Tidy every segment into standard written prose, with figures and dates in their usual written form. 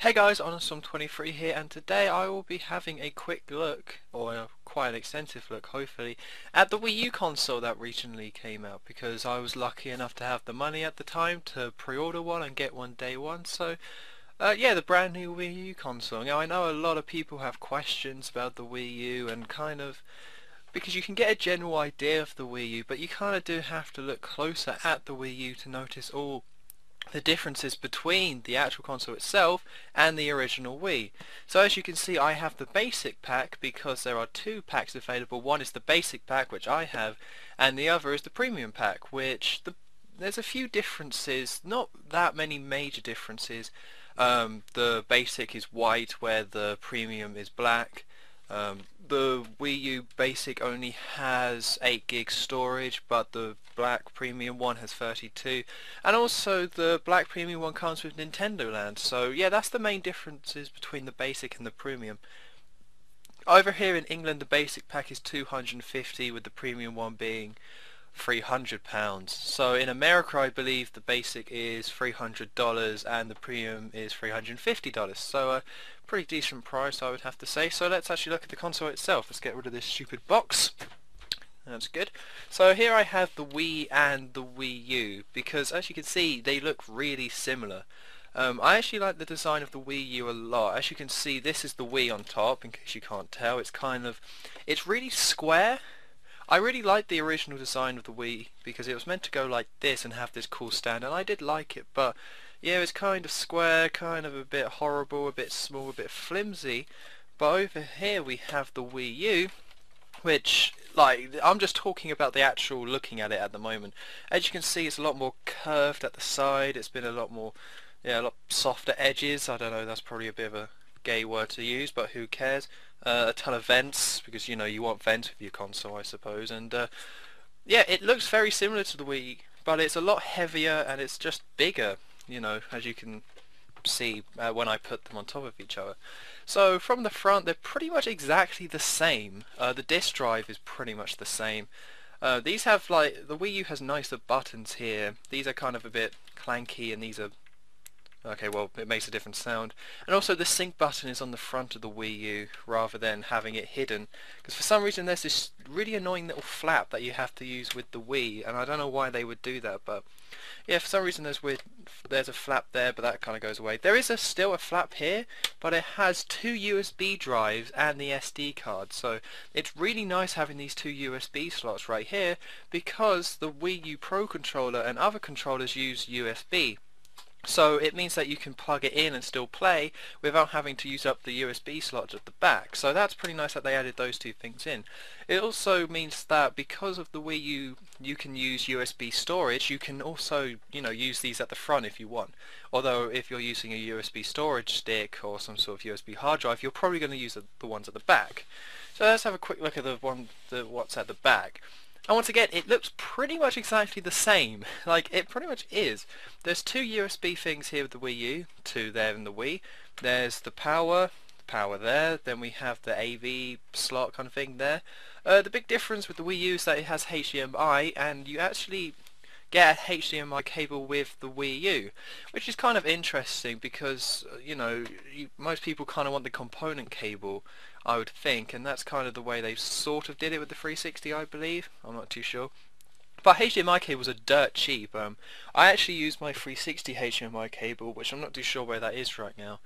Hey guys, Honestom23 here, and today I will be having a quick look, or quite an extensive look hopefully, at the Wii U console that recently came out, because I was lucky enough to have the money at the time to pre-order one and get one day one. So yeah, the brand new Wii U console. Now I know a lot of people have questions about the Wii U, and because you can get a general idea of the Wii U, but you kind of do have to look closer at the Wii U to notice all the differences between the actual console itself and the original Wii. So as you can see, I have the basic pack because there are two packs available. One is the basic pack, which I have, and the other is the premium pack, there's a few differences, not that many major differences. The basic is white where the premium is black. The Wii U Basic only has 8 gig storage, but the Black Premium one has 32, and also the Black Premium one comes with Nintendo Land. So yeah, that's the main differences between the Basic and the Premium. Over here in England, the Basic pack is 250, with the Premium one being £300. So in America, I believe the basic is $300 and the premium is $350. So a pretty decent price, I would have to say. So let's actually look at the console itself. Let's get rid of this stupid box. That's good. So here I have the Wii and the Wii U, because as you can see, they look really similar. I actually like the design of the Wii U a lot. As you can see, this is the Wii on top, in case you can't tell. It's really square. I really liked the original design of the Wii because it was meant to go like this and have this cool stand, and I did like it, but yeah, it's kind of square, kind of a bit horrible, a bit small, a bit flimsy. But over here we have the Wii U, which, like, I'm just talking about the actual looking at it at the moment. As you can see, it's a lot more curved at the side. It's been a lot more, yeah, a lot softer edges. I don't know, that's probably a bit of a gay word to use, but who cares. A ton of vents, because you know you want vents with your console, I suppose. And yeah, it looks very similar to the Wii, but it's a lot heavier and it's just bigger, you know, as you can see when I put them on top of each other. So from the front, they're pretty much exactly the same. The disk drive is pretty much the same. These have, like, the Wii U has nicer buttons here. These are kind of a bit clanky, and these are, okay, well, it makes a different sound. And also the sync button is on the front of the Wii U rather than having it hidden, because for some reason there's this really annoying little flap that you have to use with the Wii, and I don't know why they would do that, but yeah, for some reason there's a flap there, but that kind of goes away. There is still a flap here, but it has two USB drives and the SD card, so it's really nice having these two USB slots right here, because the Wii U Pro controller and other controllers use USB. So it means that you can plug it in and still play without having to use up the USB slots at the back. So that's pretty nice that they added those two things in. It also means that because of the Wii U, you can use USB storage. You can also, you know, use these at the front if you want. Although if you're using a USB storage stick or some sort of USB hard drive, you're probably going to use the ones at the back. So let's have a quick look at what's at the back. And once again, it looks pretty much exactly the same. Like, it pretty much is. There's two USB things here with the Wii U, two there in the Wii. There's the power there, then we have the AV slot kind of thing there. The big difference with the Wii U is that it has HDMI, and you actually get a HDMI cable with the Wii U, which is kind of interesting because, you know, most people kind of want the component cable, I would think, and that's kind of the way they sort of did it with the 360, I believe. I'm not too sure. But HDMI cables are dirt cheap. I actually use my 360 HDMI cable, which I'm not too sure where that is right now.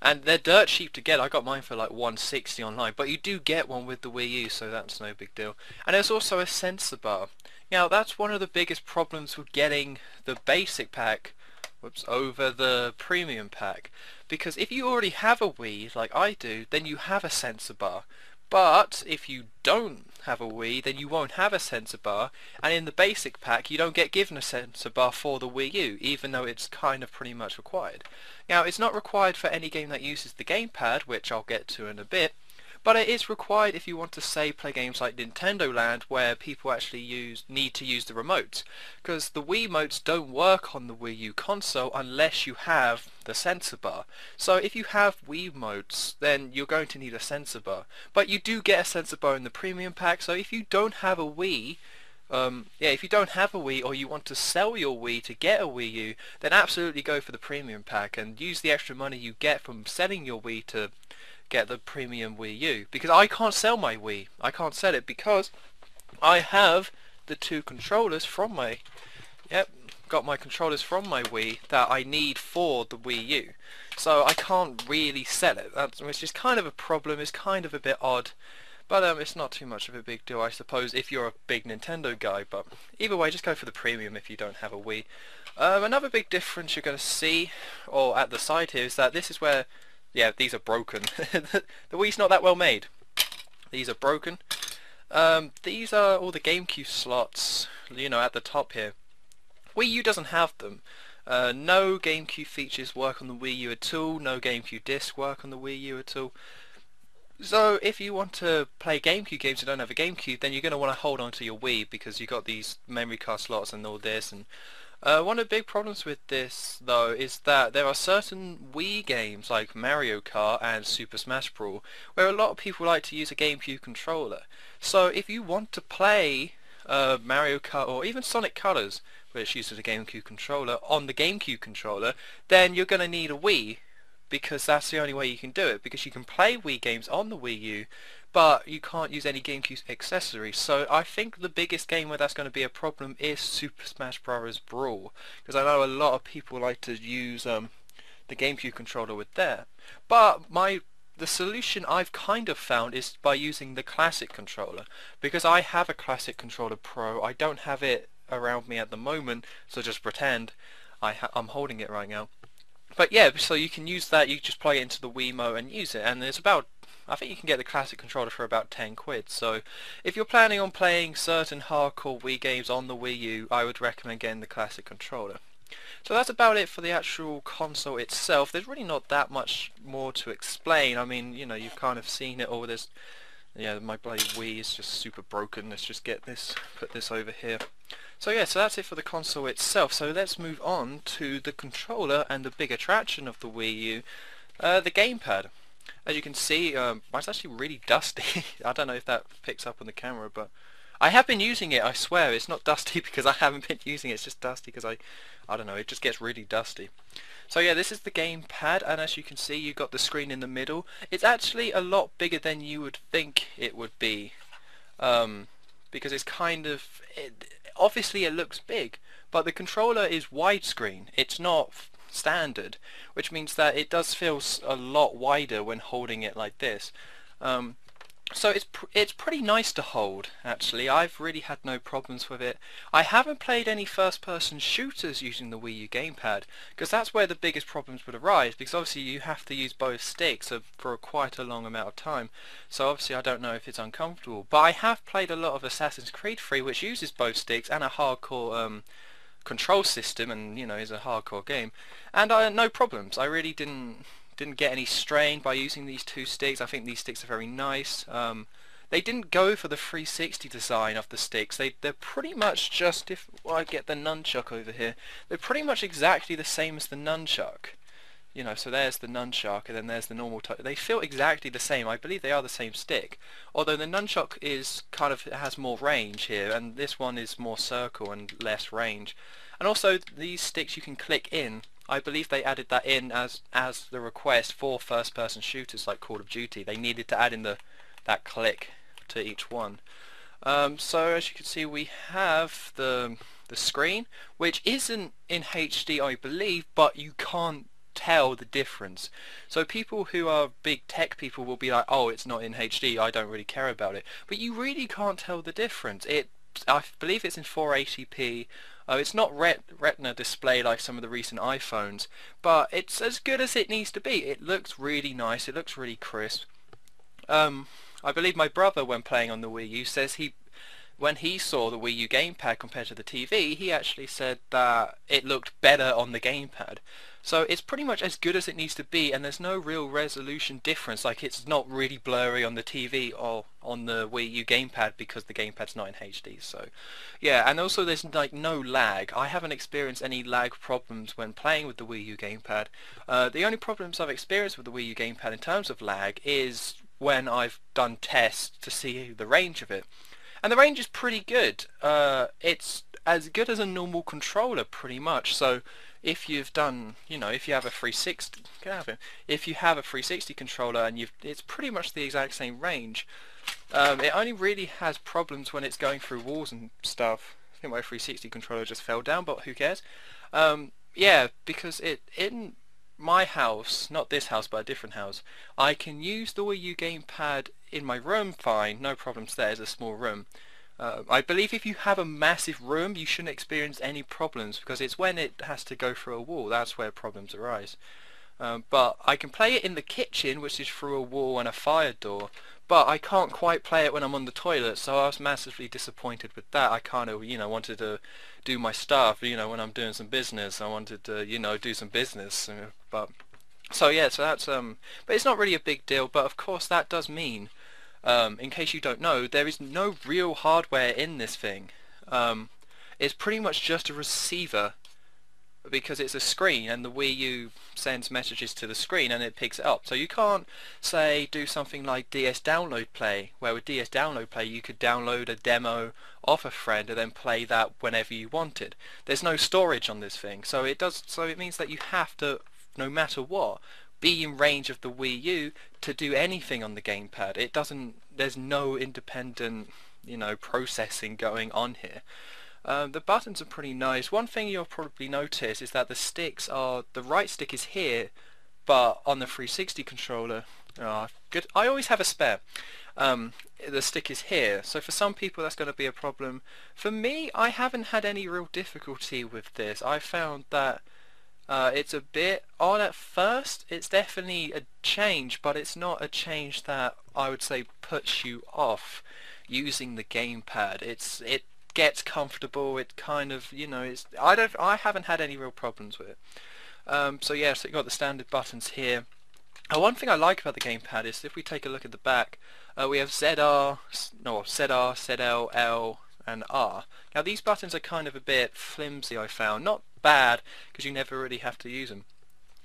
And they're dirt cheap to get. I got mine for like 160 online, but you do get one with the Wii U, so that's no big deal. And there's also a sensor bar. Now that's one of the biggest problems with getting the basic pack over the premium pack, because if you already have a Wii like I do, then you have a sensor bar. But if you don't have a Wii, then you won't have a sensor bar, and in the basic pack you don't get given a sensor bar for the Wii U, even though it's kind of pretty much required. Now, it's not required for any game that uses the gamepad, which I'll get to in a bit, but it is required if you want to, say, play games like Nintendo Land, where people actually need to use the remote, because the Wii motes don't work on the Wii U console unless you have the sensor bar. So if you have Wii motes, then you're going to need a sensor bar. But you do get a sensor bar in the premium pack, so if you don't have a Wii, Yeah, if you don't have a Wii or you want to sell your Wii to get a Wii U, then absolutely go for the premium pack and use the extra money you get from selling your Wii to get the premium Wii U. Because I can't sell my Wii. I can't sell it because I have the two controllers from my... Yep, got my controllers from my Wii that I need for the Wii U. So I can't really sell it, which is kind of a problem. It's kind of a bit odd. But it's not too much of a big deal, I suppose, if you're a big Nintendo guy. But either way, just go for the premium if you don't have a Wii. Another big difference you're going to see, or at the side here, is that this is where, yeah, these are broken. The Wii's not that well made. These are broken. These are all the Gamecube slots, you know, at the top here. Wii U doesn't have them. No Gamecube features work on the Wii U at all. No Gamecube discs work on the Wii U at all. So if you want to play Gamecube games and don't have a Gamecube, then you're going to want to hold on to your Wii because you've got these memory card slots and all this. And one of the big problems with this, though, is that there are certain Wii games like Mario Kart and Super Smash Bros. Where a lot of people like to use a Gamecube controller. So if you want to play Mario Kart or even Sonic Colors, which uses a Gamecube controller, on the Gamecube controller, then you're going to need a Wii. Because that's the only way you can do it, because you can play Wii games on the Wii U, but you can't use any GameCube accessories. So I think the biggest game where that's going to be a problem is Super Smash Bros. Brawl, because I know a lot of people like to use the GameCube controller with there. But the solution I've kind of found is by using the Classic controller, because I have a Classic Controller Pro. I don't have it around me at the moment, so just pretend I'm holding it right now. But yeah, so you can use that, you just plug it into the Wiimote and use it, and it's about, I think you can get the Classic controller for about 10 quid, so if you're planning on playing certain hardcore Wii games on the Wii U, I would recommend getting the Classic controller. So that's about it for the actual console itself. There's really not that much more to explain. I mean, you know, you've kind of seen it all. Yeah, my bloody Wii is just super broken. Let's just get this, put this over here. So yeah, so that's it for the console itself. So let's move on to the controller and the big attraction of the Wii U, the gamepad. As you can see, it's actually really dusty. I don't know if that picks up on the camera, but I have been using it, I swear. It's not dusty because I haven't been using it, it's just dusty because I don't know, it just gets really dusty. So yeah, this is the gamepad, and as you can see, you've got the screen in the middle. It's actually a lot bigger than you would think it would be, because it's kind of... obviously it looks big, but the controller is widescreen. It's not standard, which means that it does feel a lot wider when holding it like this. So it's pretty nice to hold, actually. I've really had no problems with it. I haven't played any first-person shooters using the Wii U gamepad, because that's where the biggest problems would arise, because obviously you have to use both sticks for quite a long amount of time. So obviously I don't know if it's uncomfortable, but I have played a lot of Assassin's Creed 3, which uses both sticks and a hardcore control system, and you know, is a hardcore game, and no problems. I really didn't get any strain by using these two sticks. I think these sticks are very nice. They didn't go for the 360 design of the sticks. They're pretty much just, if I get the nunchuck over here, they're pretty much exactly the same as the nunchuck. You know, so there's the nunchuck and then there's the normal type. They feel exactly the same. I believe they are the same stick. Although the nunchuck is kind of, it has more range here, and this one is more circle and less range. And also these sticks you can click in. I believe they added that in as the request for first-person shooters like Call of Duty. They needed to add in that click to each one. So as you can see, we have the screen, which isn't in HD, I believe, but you can't tell the difference. So people who are big tech people will be like, oh, it's not in HD, I don't really care about it. But you really can't tell the difference. I believe it's in 480p. It's not retina display like some of the recent iPhones, but it's as good as it needs to be. It looks really nice, it looks really crisp. I believe my brother, when playing on the Wii U, says when he saw the Wii U gamepad compared to the TV, he actually said that it looked better on the gamepad. So it's pretty much as good as it needs to be, and there's no real resolution difference. Like, it's not really blurry on the TV or on the Wii U gamepad because the gamepad's not in HD. So yeah, and also there's like no lag. I haven't experienced any lag problems when playing with the Wii U gamepad. The only problems I've experienced with the Wii U gamepad in terms of lag is when I've done tests to see the range of it. And the range is pretty good. It's as good as a normal controller, pretty much. So if you've done, if you have a 360, if you have a 360 controller and it's pretty much the exact same range. It only really has problems when it's going through walls and stuff. I think my 360 controller just fell down, but who cares? Yeah, because in my house, not this house, but a different house, I can use the Wii U gamepad in my room fine, no problems there, it's a small room. I believe if you have a massive room, you shouldn't experience any problems, because it's when it has to go through a wall, that's where problems arise. But I can play it in the kitchen, which is through a wall and a fire door, but I can't quite play it when I'm on the toilet, so I was massively disappointed with that. I kind of, wanted to do my stuff, when I'm doing some business, I wanted to, do some business, but, so yeah, so that's, but it's not really a big deal, but of course that does mean, in case you don't know, there is no real hardware in this thing. It's pretty much just a receiver, because it's a screen and the Wii U sends messages to the screen and it picks it up. So you can't, say, do something like DS Download Play, where with DS Download Play you could download a demo off a friend and then play that whenever you wanted. There's no storage on this thing, so it means that you have to, no matter what, be in range of the Wii U to do anything on the gamepad. There's no independent, processing going on here. The buttons are pretty nice. One thing you'll probably notice is that the right stick is here, but on the 360 controller, good. I always have a spare. The stick is here, so for some people that's going to be a problem. For me, I haven't had any real difficulty with this. I found that it's a bit odd at first. It's definitely a change, but it's not a change that I would say puts you off using the gamepad. It gets comfortable. It kind of, I haven't had any real problems with it. So yeah, so you got the standard buttons here. One thing I like about the gamepad is if we take a look at the back, we have ZR, ZL, L, and R. Now these buttons are kind of a bit flimsy, I found. Not bad, because you never really have to use them.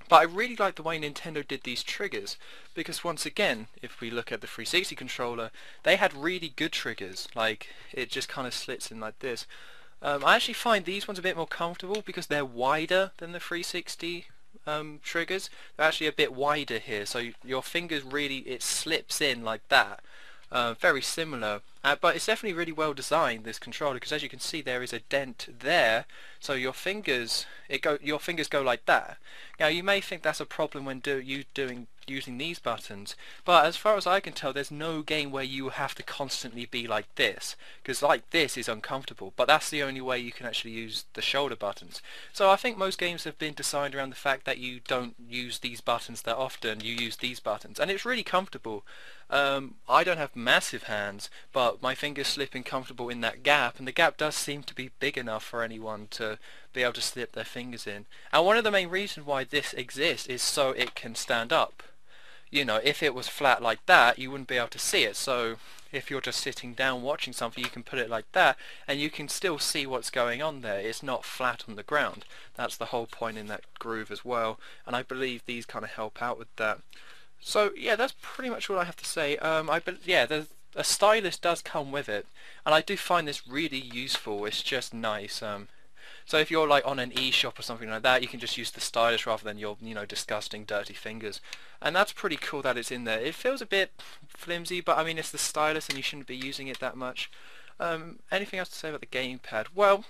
But I really like the way Nintendo did these triggers, because once again, if we look at the 360 controller, they had really good triggers, like it just kind of slits in like this. I actually find these ones a bit more comfortable because they're wider than the 360 triggers. They're actually a bit wider here, so your fingers really, it slips in like that. Very similar, but it's definitely really well designed, this controller, because as you can see there is a dent there, so your fingers go like that. Now you may think that's a problem when using these buttons, but as far as I can tell there's no game where you have to constantly be like this, because like this is uncomfortable, but that's the only way you can actually use the shoulder buttons. So I think most games have been designed around the fact that you don't use these buttons that often, you use these buttons, and it's really comfortable. I don't have massive hands, but my fingers slip in comfortable in that gap, and the gap does seem to be big enough for anyone to be able to slip their fingers in. And one of the main reasons why this exists is so it can stand up. If it was flat like that, you wouldn't be able to see it. So if you're just sitting down watching something, you can put it like that, and you can still see what's going on there. It's not flat on the ground. That's the whole point in that groove as well, and I believe these kind of help out with that. So yeah, that's pretty much all I have to say. A stylus does come with it, and I do find this really useful. It's just nice. So if you're like on an eShop or something like that, you can just use the stylus rather than your, disgusting dirty fingers. And that's pretty cool that it's in there. It feels a bit flimsy, but I mean it's the stylus and you shouldn't be using it that much. Anything else to say about the gamepad? Well,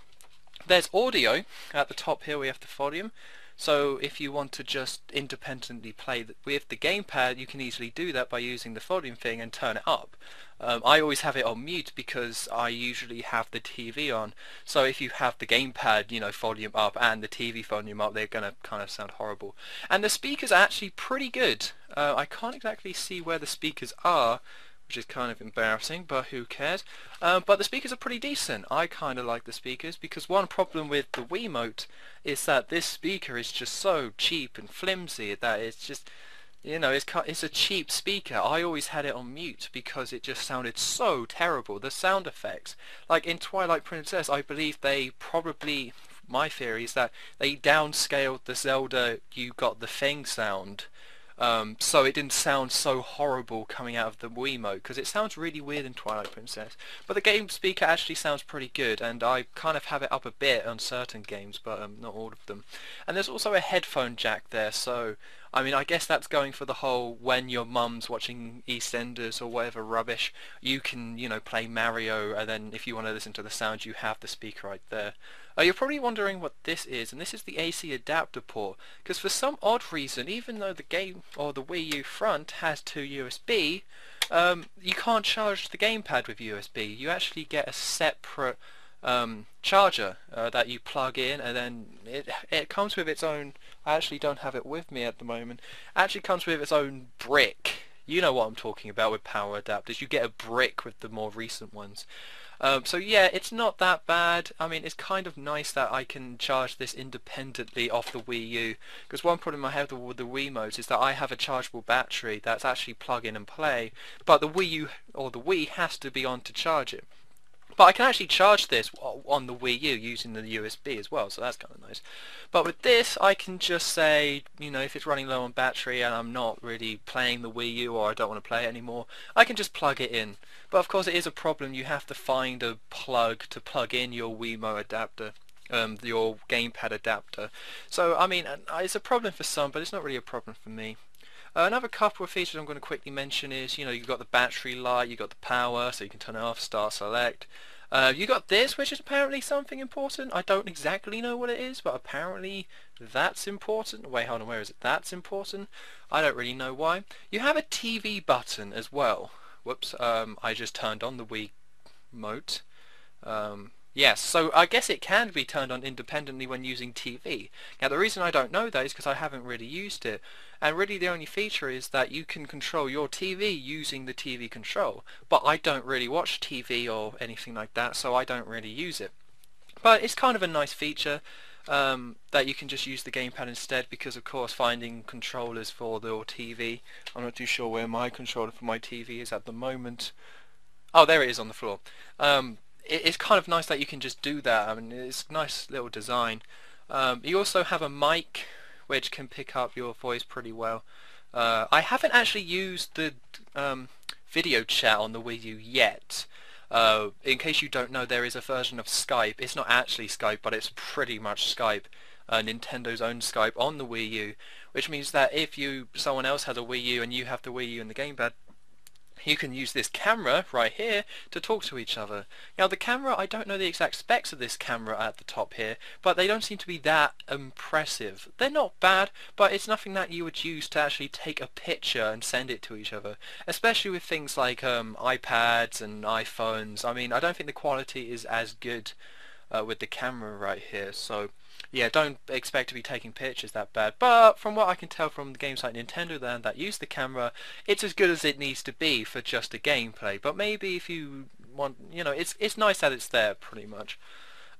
there's audio. At the top here we have the volume. So if you want to just independently play with the gamepad, you can easily do that by using the volume thing and turn it up. I always have it on mute because I usually have the TV on. So if you have the gamepad, volume up and the TV volume up, they're going to kind of sound horrible. And the speakers are actually pretty good. I can't exactly see where the speakers are, which is kind of embarrassing, but who cares. But the speakers are pretty decent. I kind of like the speakers, because one problem with the Wiimote is that this speaker is just so cheap and flimsy that it's just, it's a cheap speaker. I always had it on mute because it just sounded so terrible. The sound effects, like in Twilight Princess, I believe they probably, my theory is that they downscaled the Zelda "You Got the Thing" sound So it didn't sound so horrible coming out of the Wii mode, because it sounds really weird in Twilight Princess. But the game speaker actually sounds pretty good, and I kind of have it up a bit on certain games, but not all of them. And there's also a headphone jack there, so I mean, I guess that's going for the whole when your mum's watching EastEnders or whatever rubbish, you can, play Mario, and then if you want to listen to the sound, you have the speaker right there. You're probably wondering what this is, and this is the AC adapter port, because for some odd reason, even though the game or the Wii U front has two USB, you can't charge the gamepad with USB. You actually get a separate charger that you plug in, and then it comes with its own. I actually don't have it with me at the moment. It actually comes with its own brick. You know what I'm talking about with power adapters. You get a brick with the more recent ones. So yeah, it's not that bad. I mean, it's kind of nice that I can charge this independently off the Wii U, because one problem I have with the Wii modes is that I have a chargeable battery that's actually plug in and play, but the Wii U or the Wii has to be on to charge it. But I can actually charge this on the Wii U using the USB as well, so that's kind of nice. But with this, I can just say, if it's running low on battery and I'm not really playing the Wii U or I don't want to play it anymore, I can just plug it in. But of course it is a problem. You have to find a plug to plug in your Wiimote adapter, your gamepad adapter. So, I mean, it's a problem for some, but it's not really a problem for me. Another couple of features I'm going to quickly mention is, you've got the battery light, you've got the power, so you can turn it off, start, select. You got this, which is apparently something important. I don't exactly know what it is, but apparently that's important. Wait, hold on, where is it? That's important. I don't really know why. You have a TV button as well. Whoops, I just turned on the Wii Mote. Yes, so I guess it can be turned on independently when using TV. Now the reason I don't know that is because I haven't really used it, and really the only feature is that you can control your TV using the TV control, but I don't really watch TV or anything like that, so I don't really use it. But it's kind of a nice feature that you can just use the gamepad instead, because of course finding controllers for your TV, I'm not too sure where my controller for my TV is at the moment. Oh, there it is on the floor. It's kind of nice that you can just do that. I mean, it's a nice little design. You also have a mic which can pick up your voice pretty well. I haven't actually used the video chat on the Wii U yet. In case you don't know, there is a version of Skype. It's not actually Skype, but it's pretty much Skype, Nintendo's own Skype on the Wii U, which means that if someone else has a Wii U and you have the Wii U and the gamepad, you can use this camera right here to talk to each other. Now the camera, I don't know the exact specs of this camera at the top here, but they don't seem to be that impressive. They're not bad, but it's nothing that you would use to actually take a picture and send it to each other, especially with things like iPads and iPhones. I mean, I don't think the quality is as good with the camera right here, so yeah, don't expect to be taking pictures that bad. But from what I can tell from the games like Nintendo Land that use the camera, it's as good as it needs to be for just a gameplay. But maybe if you want, it's nice that it's there pretty much.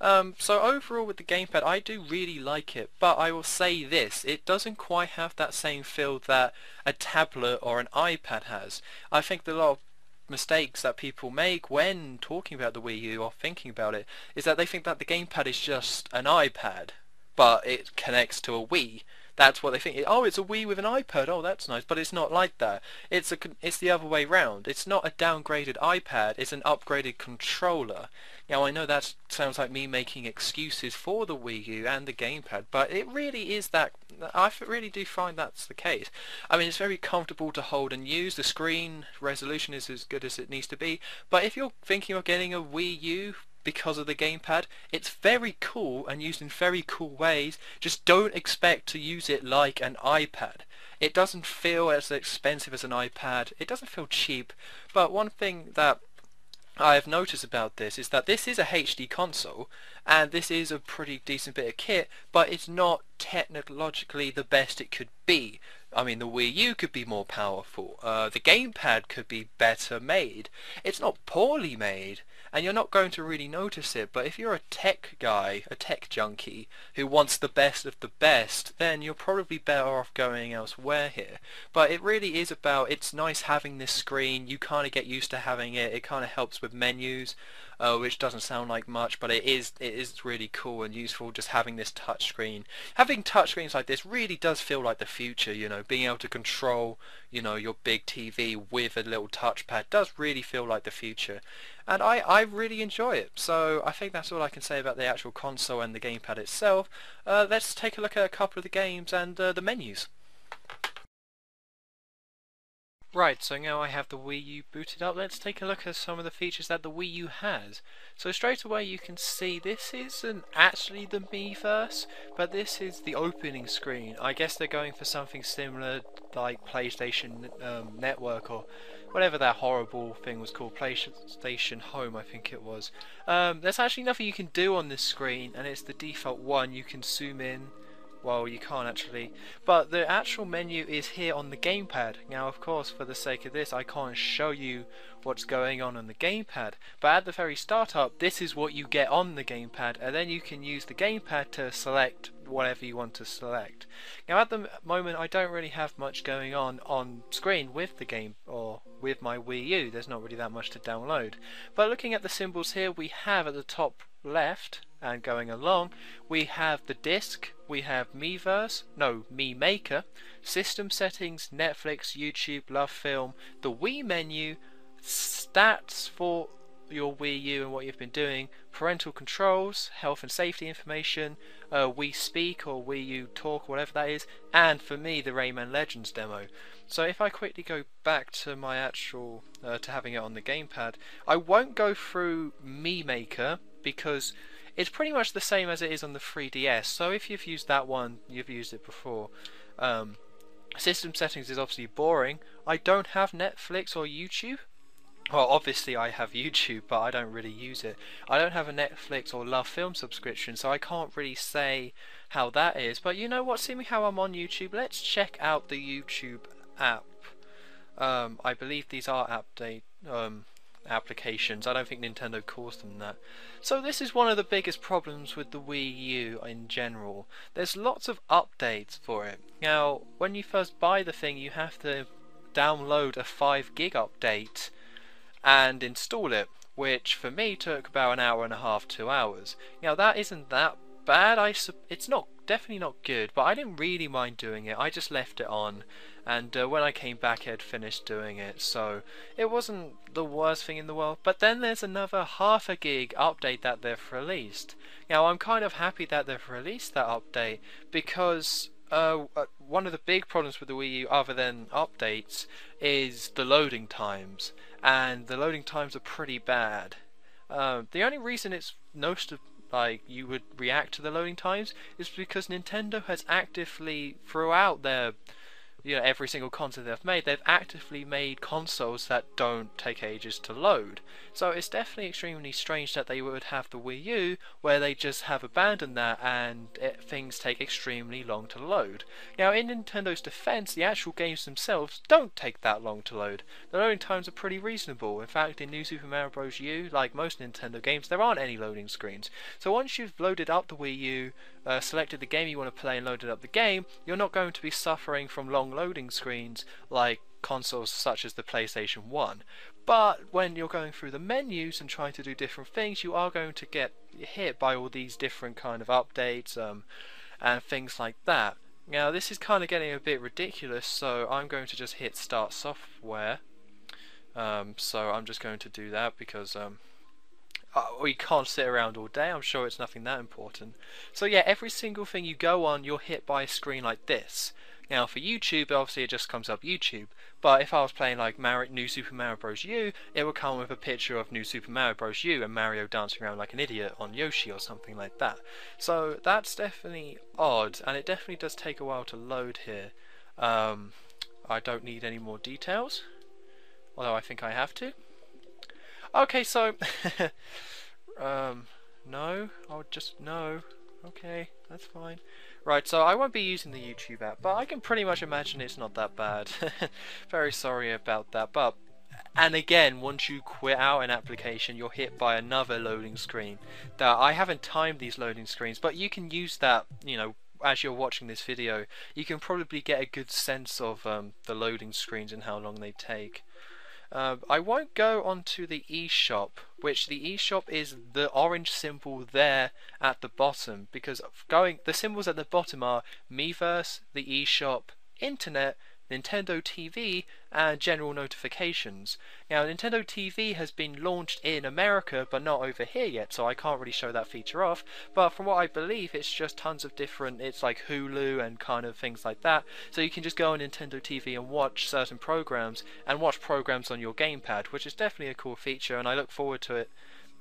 So overall with the gamepad, I do really like it, but I will say this, it doesn't quite have that same feel that a tablet or an iPad has. I think that a lot of mistakes that people make when talking about the Wii U or thinking about it is that they think that the gamepad is just an iPad, but it connects to a Wii. That's what they think. Oh, it's a Wii with an iPad. Oh, that's nice. But it's not like that. It's the other way round. It's not a downgraded iPad. It's an upgraded controller. Now, I know that sounds like me making excuses for the Wii U and the gamepad, but it really is that. I really do find that's the case. I mean, it's very comfortable to hold and use. The screen resolution is as good as it needs to be. But if you're thinking of getting a Wii U because of the gamepad, it's very cool and used in very cool ways. Just don't expect to use it like an iPad. It doesn't feel as expensive as an iPad. It doesn't feel cheap. But one thing that I have noticed about this is that this is a HD console, and this is a pretty decent bit of kit, but it's not technologically the best it could be. I mean, the Wii U could be more powerful. The gamepad could be better made. It's not poorly made, and you're not going to really notice it, but if you're a tech guy, a tech junkie, who wants the best of the best, then you're probably better off going elsewhere here. But it really is about, it's nice having this screen, you kind of get used to having it, it kind of helps with menus. which doesn't sound like much, but it is really cool and useful just having this touch screen. Having touch screens like this really does feel like the future, you know, being able to control, you know, your big TV with a little touchpad does really feel like the future. And I really enjoy it. So I think that's all I can say about the actual console and the gamepad itself. Let's take a look at a couple of the games and the menus. Right, so now I have the Wii U booted up. Let's take a look at some of the features that the Wii U has. So straight away you can see this isn't actually the Miiverse, but this is the opening screen. I guess they're going for something similar like PlayStation Network or whatever that horrible thing was called, PlayStation Home I think it was. There's actually nothing you can do on this screen, and it's the default one. You can zoom in. Well, you can't actually, but the actual menu is here on the gamepad. Now of course, for the sake of this, I can't show you what's going on the gamepad, but at the very start up, this is what you get on the gamepad, and then you can use the gamepad to select whatever you want to select. Now at the moment I don't really have much going on screen with the game or with my Wii U. There's not really that much to download, but looking at the symbols here, we have at the top left and going along, we have the disc, we have Mii Maker, system settings, Netflix, YouTube, Love Film, the Wii menu, stats for your Wii U and what you've been doing, parental controls, health and safety information, Wii Speak or Wii U Talk, whatever that is, and for me the Rayman Legends demo. So if I quickly go back to my actual, to having it on the gamepad, I won't go through Mii Maker because it's pretty much the same as it is on the 3DS, so if you've used that one, you've used it before. System settings is obviously boring. I don't have Netflix or YouTube. Well, obviously I have YouTube, but I don't really use it. I don't have a Netflix or Love Film subscription, so I can't really say how that is. But you know what, seeing how I'm on YouTube, let's check out the YouTube app. I believe these are applications. I don't think Nintendo calls them that. So this is one of the biggest problems with the Wii U in general. There's lots of updates for it. Now, when you first buy the thing, you have to download a 5 gig update and install it, which for me took about an hour and a half, 2 hours. Now that isn't that bad. It's not definitely not good, but I didn't really mind doing it. I just left it on, and when I came back, I had finished doing it, so it wasn't the worst thing in the world. But then there's another half a gig update that they've released. Now I'm kind of happy that they've released that update because one of the big problems with the Wii U, other than updates, is the loading times, and the loading times are pretty bad. The only reason it's like you would react to the loading times is because Nintendo has actively, throughout their every single console they've actively made consoles that don't take ages to load. So it's definitely extremely strange that they would have the Wii U where they just have abandoned that and things take extremely long to load. Now in Nintendo's defense, the actual games themselves don't take that long to load. The loading times are pretty reasonable. In fact, in New Super Mario Bros. U, like most Nintendo games, there aren't any loading screens. So once you've loaded up the Wii U, selected the game you want to play and loaded up the game, you're not going to be suffering from long loading screens like consoles such as the PlayStation 1. But when you're going through the menus and trying to do different things, you are going to get hit by all these different kind of updates and things like that. Now this is kind of getting a bit ridiculous, so I'm going to just hit start software. So I'm just going to do that because we can't sit around all day. I'm sure it's nothing that important. So yeah, every single thing you go on, you're hit by a screen like this. Now for YouTube, obviously it just comes up YouTube. But if I was playing like New Super Mario Bros. U, it would come with a picture of New Super Mario Bros. U and Mario dancing around like an idiot on Yoshi or something like that. So that's definitely odd, and it definitely does take a while to load here. I don't need any more details, although I think I have to. Okay, so no, no. Okay, that's fine. Right, so I won't be using the YouTube app, but I can pretty much imagine it's not that bad. Very sorry about that, but and again, once you quit out an application, you're hit by another loading screen. That I haven't timed these loading screens, but you can use that, as you're watching this video, you can probably get a good sense of the loading screens and how long they take. I won't go onto the eShop, which the eShop is the orange symbol there at the bottom, because the symbols at the bottom are Miiverse, the eShop, Internet, Nintendo TV, and general notifications. Now, Nintendo TV has been launched in America, but not over here yet, so I can't really show that feature off. But from what I believe, it's just tons of different, it's like Hulu and kind of things like that. So you can just go on Nintendo TV and watch certain programs, and watch programs on your gamepad, which is definitely a cool feature, and I look forward to it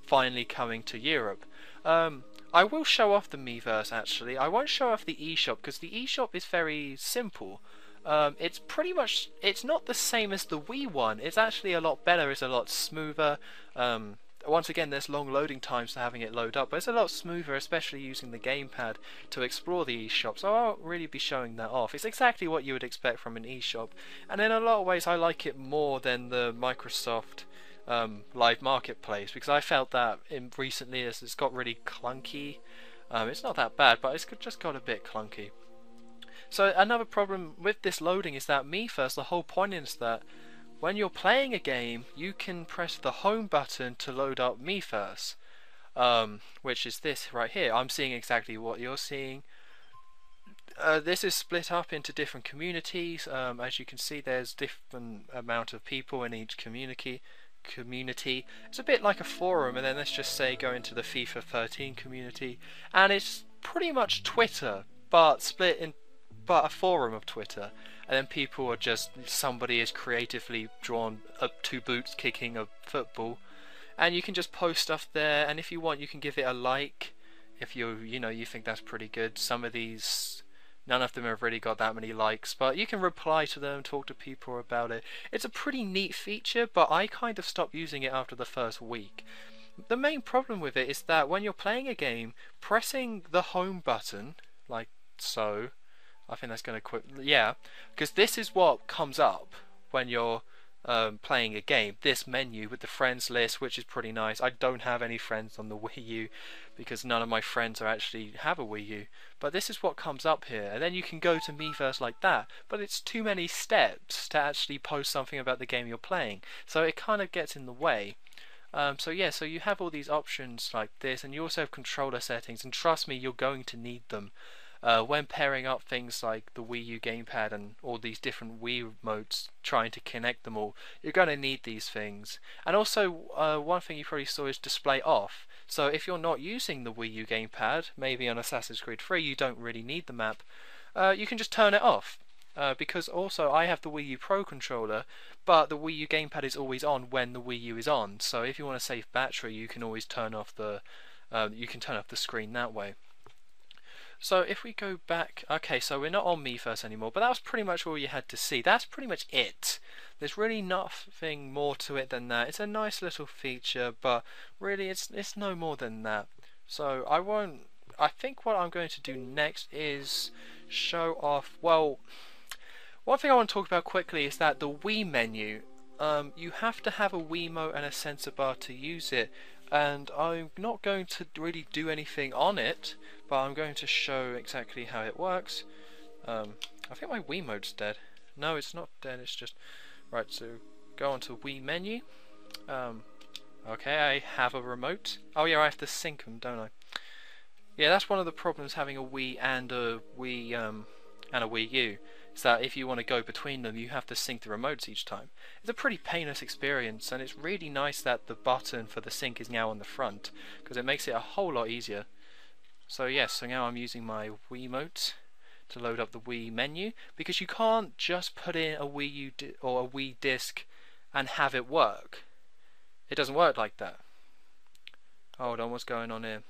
finally coming to Europe. I will show off the Miiverse actually. I won't show off the eShop, because the eShop is very simple. It's pretty much, it's not the same as the Wii one, it's actually a lot better, it's a lot smoother. Once again, there's long loading times to having it load up, but it's a lot smoother, especially using the gamepad to explore the eShop, so I won't really be showing that off. It's exactly what you would expect from an eShop, and in a lot of ways I like it more than the Microsoft Live Marketplace, because I felt that recently it's got really clunky. It's not that bad, but it's just got a bit clunky. So another problem with this loading is that Miiverse, the whole point is that when you're playing a game, you can press the home button to load up Miiverse, which is this right here. I'm seeing exactly what you're seeing. This is split up into different communities. As you can see, there's different amount of people in each community. It's a bit like a forum, and then let's just say go into the FIFA 13 community, and it's pretty much Twitter, but split in a forum of Twitter, and then people are just, somebody has creatively drawn up two boots kicking a football, and you can just post stuff there, and if you want you can give it a like if you think that's pretty good. Some of these, none of them have really got that many likes, but you can reply to them, talk to people about it. It's a pretty neat feature, but I kind of stopped using it after the first week. The main problem with it is that when you're playing a game, pressing the home button like so, I think that's going to quit. Yeah, because this is what comes up when you're playing a game. This menu with the friends list, which is pretty nice. I don't have any friends on the Wii U because none of my friends actually have a Wii U. But this is what comes up here, and then you can go to Miiverse like that. But it's too many steps to actually post something about the game you're playing, so it kind of gets in the way. So you have all these options like this, and you also have controller settings, and trust me, you're going to need them. When pairing up things like the Wii U gamepad and all these different Wii modes, trying to connect them all, you're going to need these things. And also, one thing you probably saw is display off. So if you're not using the Wii U gamepad, maybe on Assassin's Creed 3 you don't really need the map, you can just turn it off. Because also I have the Wii U Pro controller, but the Wii U gamepad is always on when the Wii U is on. So if you want to save battery, you can always turn off the screen that way. So if we go back, okay, so we're not on Miiverse anymore, but that was pretty much all you had to see. That's pretty much it. There's really nothing more to it than that. It's a nice little feature, but really it's no more than that. So I think what I'm going to do next is show off, well, one thing I want to talk about quickly is that the Wii menu, you have to have a Wiimote and a sensor bar to use it, and I'm not going to really do anything on it, but I'm going to show exactly how it works. I think my Wiimote's dead. No, it's not dead, it's just... Right, so go on to Wii menu. Okay, I have a remote. Oh yeah, I have to sync them, don't I? Yeah, that's one of the problems having a Wii and a Wii U, is that if you want to go between them, you have to sync the remotes each time. It's a pretty painless experience, and it's really nice that the button for the sync is now on the front, because it makes it a whole lot easier. So yes, so now I'm using my Wiimote to load up the Wii menu, because you can't just put in a Wii U or a Wii disc and have it work. It doesn't work like that. Hold on, what's going on here?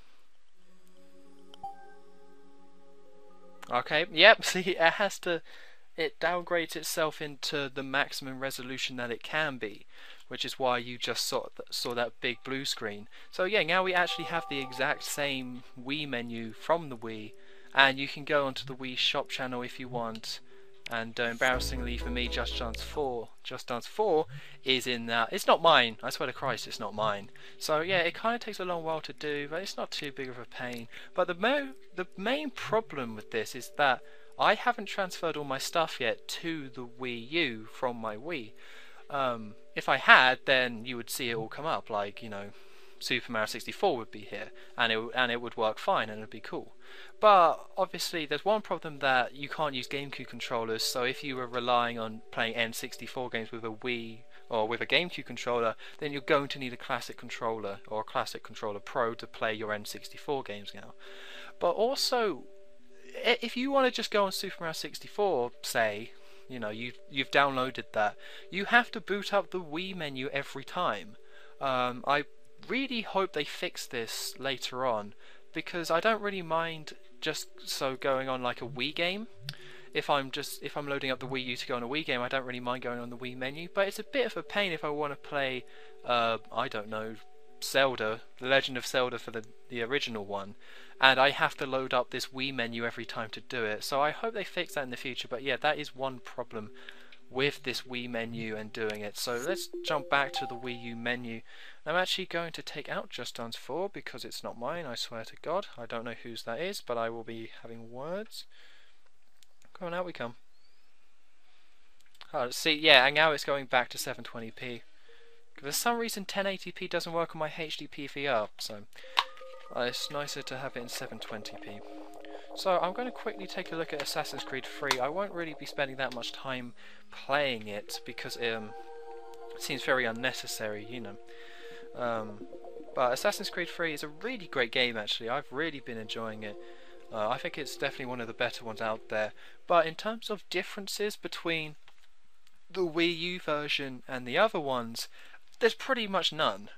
Okay, yep, see, it downgrades itself into the maximum resolution that it can be, which is why you just saw that big blue screen. So yeah, now we actually have the exact same Wii menu from the Wii, and you can go onto the Wii Shop Channel if you want, and embarrassingly for me, Just Dance 4 is in that. It's not mine, I swear to Christ it's not mine. So yeah, it kind of takes a long while to do, but it's not too big of a pain. But the main problem with this is that I haven't transferred all my stuff yet to the Wii U from my Wii. If I had, then you would see it all come up, like, you know, Super Mario 64 would be here, and it would work fine, and it'd be cool. But obviously, there's one problem that you can't use GameCube controllers. So if you were relying on playing N64 games with a Wii or with a GameCube controller, then you're going to need a classic controller or a classic controller Pro to play your N64 games now. But also, if you want to just go on Super Mario 64, say, you know, you've downloaded that, you have to boot up the Wii menu every time. I really hope they fix this later on, because I don't really mind just going on like a Wii game. If I'm loading up the Wii U to go on a Wii game, I don't really mind going on the Wii menu, but it's a bit of a pain if I want to play I don't know, Zelda, The Legend of Zelda for the original one, and I have to load up this Wii menu every time to do it. So I hope they fix that in the future, but yeah, that is one problem with this Wii menu and doing it. So let's jump back to the Wii U menu. I'm actually going to take out Just Dance 4 because it's not mine, I swear to God. I don't know whose that is, but I will be having words. Come on, out we come. Oh, see, yeah, and now it's going back to 720p. For some reason 1080p doesn't work on my HD PVR, so it's nicer to have it in 720p. So I'm going to quickly take a look at Assassin's Creed 3. I won't really be spending that much time playing it because it seems very unnecessary, you know. But Assassin's Creed 3 is a really great game actually. I've really been enjoying it. I think it's definitely one of the better ones out there. But in terms of differences between the Wii U version and the other ones, there's pretty much none.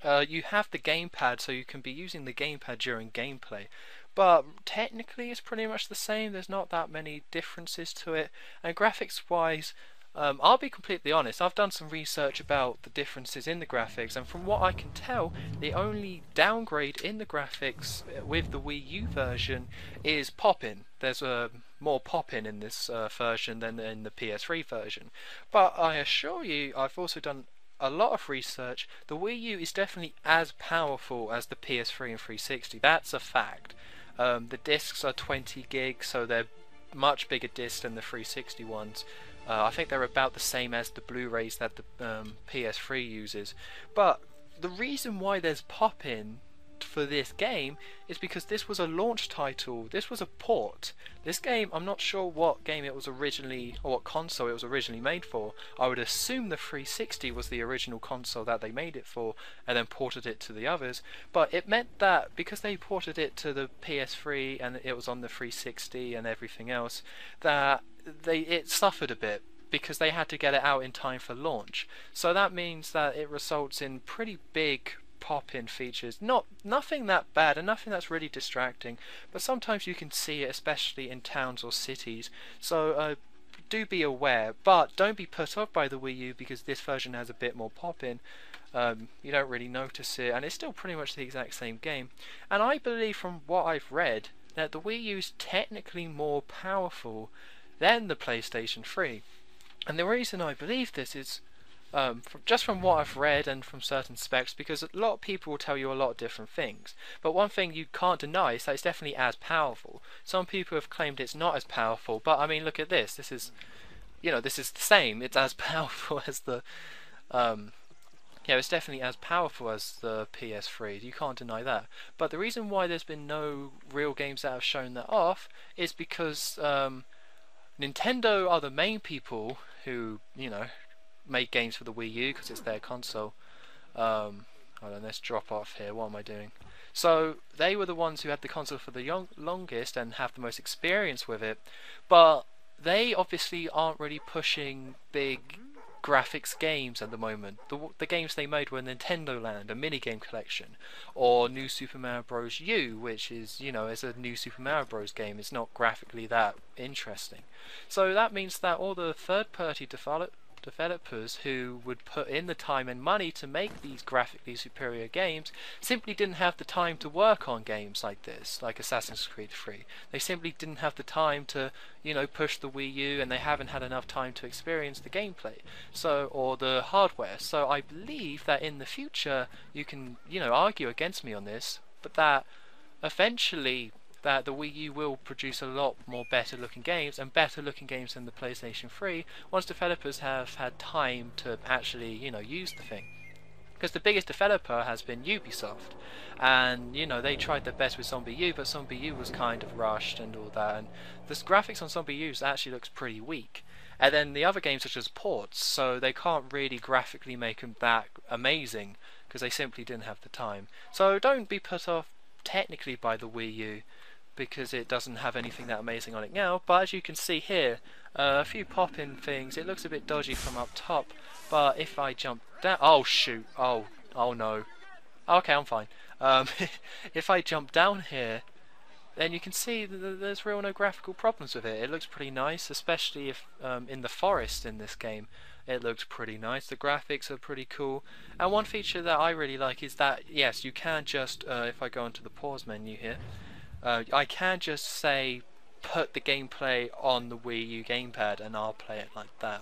You have the gamepad, so you can be using the gamepad during gameplay, but technically it's pretty much the same. There's not that many differences to it, and graphics wise, I'll be completely honest, I've done some research about the differences in the graphics, and from what I can tell, the only downgrade in the graphics with the Wii U version is pop-in. There's more pop-in in this version than in the PS3 version. But I assure you, I've also done a lot of research. The Wii U is definitely as powerful as the PS3 and 360. That's a fact. The discs are 20 gigs, so they're much bigger discs than the 360 ones. I think they're about the same as the Blu-rays that the PS3 uses. But the reason why there's pop-in for this game is because this was a launch title. This was a port. This game, I'm not sure what game it was originally, or what console it was originally made for. I would assume the 360 was the original console that they made it for, and then ported it to the others. But it meant that because they ported it to the PS3 and it was on the 360 and everything else, that it suffered a bit because they had to get it out in time for launch. So that means that it results in pretty big pop-in features. Nothing that bad and nothing that's really distracting, but sometimes you can see it, especially in towns or cities. So do be aware, but don't be put off by the Wii U because this version has a bit more pop-in. You don't really notice it, and it's still pretty much the exact same game. And I believe from what I've read that the Wii U is technically more powerful than the PlayStation 3. And the reason I believe this is just from what I've read and from certain specs, because a lot of people will tell you a lot of different things. But one thing you can't deny is that it's definitely as powerful. Some people have claimed it's not as powerful, but I mean, look at this. This is, you know, this is the same. It's as powerful as the, yeah, it's definitely as powerful as the PS3. You can't deny that. But the reason why there's been no real games that have shown that off is because Nintendo are the main people who, you know, make games for the Wii U because it's their console. Hold on, let's drop off here. What am I doing? So they were the ones who had the console for the longest and have the most experience with it, but they obviously aren't really pushing big graphics games at the moment. The games they made were Nintendo Land, a minigame collection, or New Super Mario Bros. U, which is, you know, is a new Super Mario Bros. Game. It's not graphically that interesting. So that means that all the third-party developers who would put in the time and money to make these graphically superior games simply didn't have the time to work on games like this, like Assassin's Creed 3. They simply didn't have the time to, you know, push the Wii U, and they haven't had enough time to experience the gameplay, so, or the hardware. So I believe that in the future, you can, you know, argue against me on this, but that eventually that the Wii U will produce a lot more better looking games, and better looking games than the PlayStation 3 once developers have had time to actually, use the thing. Because the biggest developer has been Ubisoft, and they tried their best with Zombie U, but Zombie U was kind of rushed and all that, and the graphics on Zombie U actually looks pretty weak. And then the other games are just ports, so they can't really graphically make them that amazing because they simply didn't have the time. So don't be put off technically by the Wii U because it doesn't have anything that amazing on it now, but as you can see here, a few pop-in things. It looks a bit dodgy from up top, but if I jump down, oh shoot, oh no, okay, I'm fine. If I jump down here, then you can see that there's real no graphical problems with it. It looks pretty nice, especially if in the forest in this game. It looks pretty nice. The graphics are pretty cool. And one feature that I really like is that, yes, you can just, if I go into the pause menu here, I can just say, put the gameplay on the Wii U gamepad and I'll play it like that.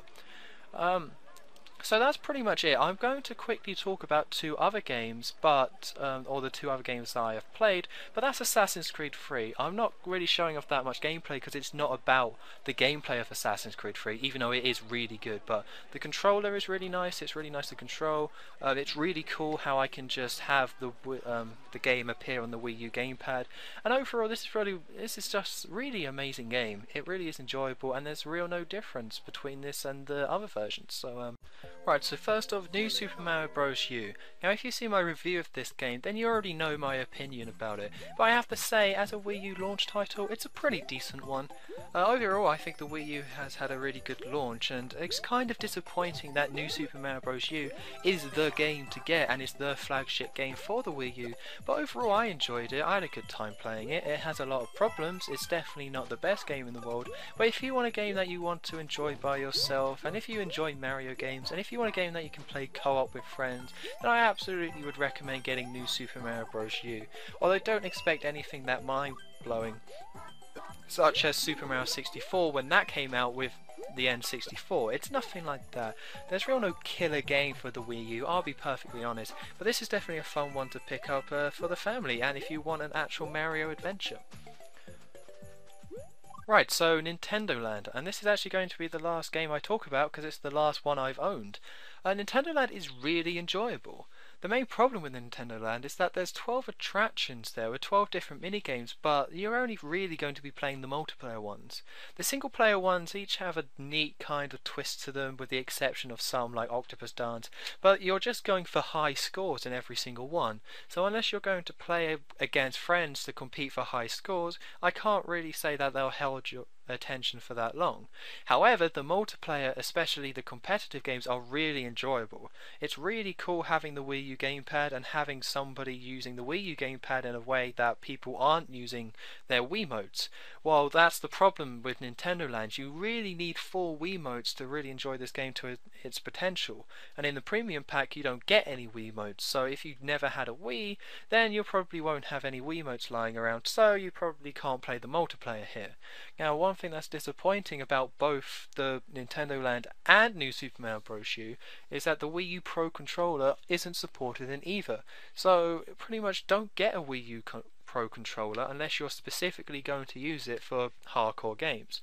So that's pretty much it. I'm going to quickly talk about two other games, but or the two other games that I have played, but that's Assassin's Creed 3. I'm not really showing off that much gameplay because it's not about the gameplay of Assassin's Creed 3, even though it is really good, but the controller is really nice. It's really nice to control. It's really cool how I can just have the game appear on the Wii U gamepad, and overall this is just really amazing game. It really is enjoyable, and there's real no difference between this and the other versions. So right, so first off, New Super Mario Bros. U. Now if you see my review of this game, then you already know my opinion about it, but I have to say, as a Wii U launch title, it's a pretty decent one. Overall, I think the Wii U has had a really good launch, and it's kind of disappointing that New Super Mario Bros. U is the game to get, and it's the flagship game for the Wii U, but overall I enjoyed it. I had a good time playing it. It has a lot of problems. It's definitely not the best game in the world, but if you want a game that you want to enjoy by yourself, and if you enjoy Mario games, and if you want a game that you can play co-op with friends, then I absolutely would recommend getting New Super Mario Bros. U. Although don't expect anything that mind-blowing, such as Super Mario 64 when that came out with the N64. It's nothing like that. There's real no killer game for the Wii U, I'll be perfectly honest, but this is definitely a fun one to pick up for the family, and if you want an actual Mario adventure. Right, so Nintendo Land, and this is actually going to be the last game I talk about because it's the last one I've owned. Nintendo Land is really enjoyable. The main problem with Nintendo Land is that there's 12 attractions there with 12 different minigames, but you're only really going to be playing the multiplayer ones. The single player ones each have a neat kind of twist to them, with the exception of some like Octopus Dance, but you're just going for high scores in every single one. So unless you're going to play against friends to compete for high scores, I can't really say that they'll hold your attention for that long. However, the multiplayer, especially the competitive games, are really enjoyable. It's really cool having the Wii U gamepad and having somebody using the Wii U gamepad in a way that people aren't using their Wiimotes. Well, that's the problem with Nintendo Land. You really need 4 Wiimotes to really enjoy this game to its potential, and in the premium pack you don't get any Wiimotes, so if you've never had a Wii, then you probably won't have any Wiimotes lying around, so you probably can't play the multiplayer here. Now, one thing that's disappointing about both the Nintendo Land and New Super Mario Bros. U is that the Wii U Pro controller isn't supported in either, so pretty much don't get a Wii U Pro controller unless you're specifically going to use it for hardcore games.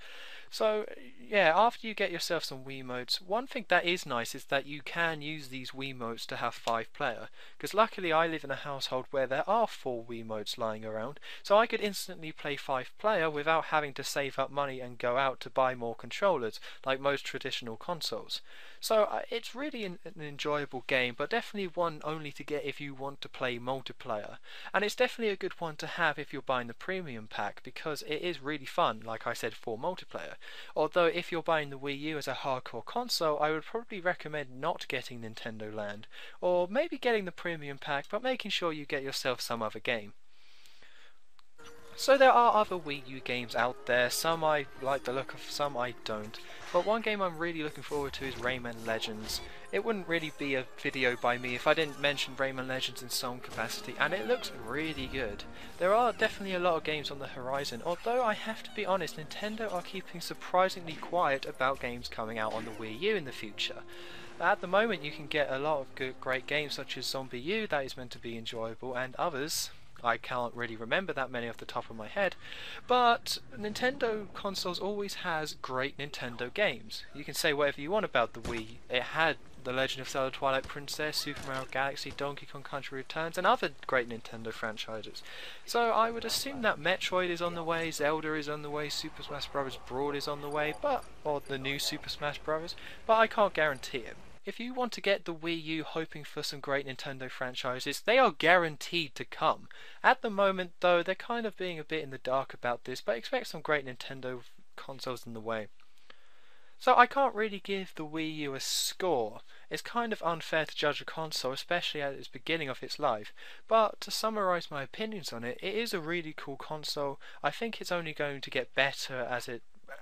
So yeah, after you get yourself some Wiimotes, one thing that is nice is that you can use these Wiimotes to have 5-player, because luckily I live in a household where there are 4 Wiimotes lying around, so I could instantly play 5-player without having to save up money and go out to buy more controllers like most traditional consoles. So it's really an enjoyable game, but definitely one only to get if you want to play multiplayer, and it's definitely a good one to have if you're buying the premium pack, because it is really fun, like I said, for multiplayer. Although if you're buying the Wii U as a hardcore console, I would probably recommend not getting Nintendo Land, or maybe getting the premium pack but making sure you get yourself some other game. So there are other Wii U games out there, some I like the look of, some I don't, but one game I'm really looking forward to is Rayman Legends. It wouldn't really be a video by me if I didn't mention Rayman Legends in some capacity, and it looks really good. There are definitely a lot of games on the horizon, although I have to be honest, Nintendo are keeping surprisingly quiet about games coming out on the Wii U in the future. At the moment you can get a lot of great games such as Zombie U that is meant to be enjoyable, and others. I can't really remember that many off the top of my head, but Nintendo consoles always has great Nintendo games. You can say whatever you want about the Wii. It had The Legend of Zelda Twilight Princess, Super Mario Galaxy, Donkey Kong Country Returns, and other great Nintendo franchises. So I would assume that Metroid is on the way, Zelda is on the way, Super Smash Bros. Brawl is on the way, or the new Super Smash Bros. But I can't guarantee it. If you want to get the Wii U hoping for some great Nintendo franchises, they are guaranteed to come. At the moment though, they're kind of being a bit in the dark about this, but expect some great Nintendo consoles in the way. So I can't really give the Wii U a score. It's kind of unfair to judge a console, especially at its beginning of its life. But to summarise my opinions on it, it is a really cool console. I think it's only going to get better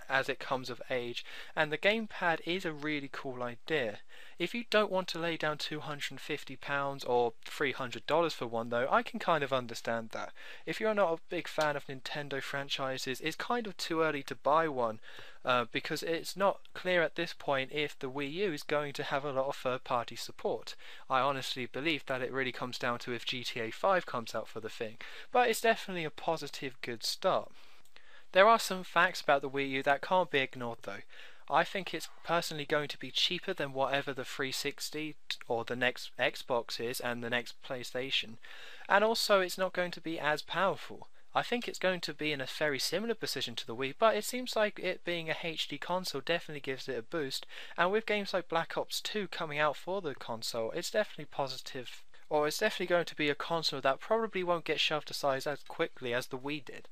as it comes of age, and the gamepad is a really cool idea. If you don't want to lay down £250 or $300 for one though, I can kind of understand that. If you're not a big fan of Nintendo franchises, it's kind of too early to buy one, because it's not clear at this point if the Wii U is going to have a lot of third-party support. I honestly believe that it really comes down to if GTA 5 comes out for the thing, but it's definitely a positive, good start. There are some facts about the Wii U that can't be ignored though. I think it's personally going to be cheaper than whatever the 360 or the next Xbox is and the next PlayStation. And also it's not going to be as powerful. I think it's going to be in a very similar position to the Wii, but it seems like it being a HD console definitely gives it a boost, and with games like Black Ops 2 coming out for the console, it's definitely positive, or it's definitely going to be a console that probably won't get shoved aside as quickly as the Wii did.